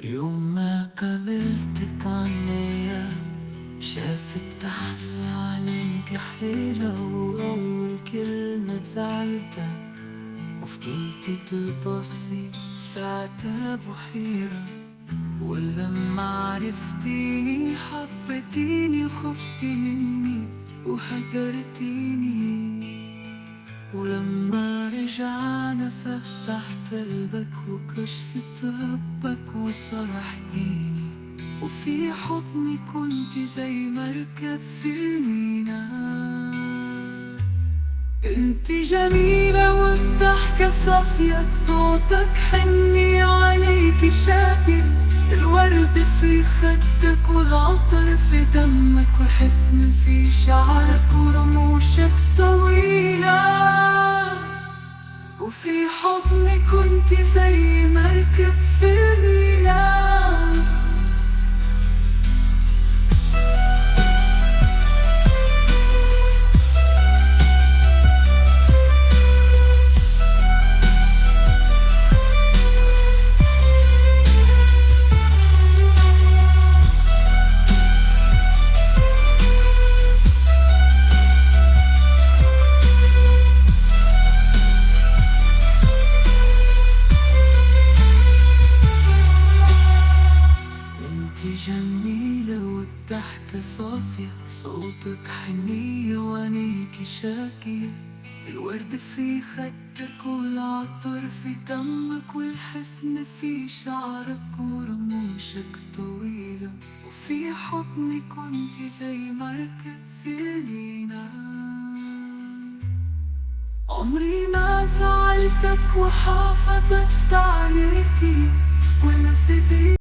يوم ما قابلتك عينيا شافت أحلى عليك حيرة، وأول كلمة زعلتك وفضلتي تبصي في عتاب وحيرة. ولما عرفتيني حبيتيني، خفتي مني وهجرتيني. ولما رجعنا فتحت قلبك وكشفت ربك وصرحتيني، وفي حضني كنت زي مركب في الميناء. انت جميلة والضحكة صافية، صوتك حني عليك شاكر. الورد في خدك والعطر في دمك، وحسن في شعرك ورموشك طويلة. وفي حضني كنت زي مركب في الميناء. جميلة والضحكة صافية، صوتك حنية وعينيكي شاكية. الورد في خدك والعطر في دمك، والحسن في شعرك ورموشك طويلة. وفي حضني كنت زي مركب في الميناء. عمري ما زعلتك وحافظت عليكي ونسيتي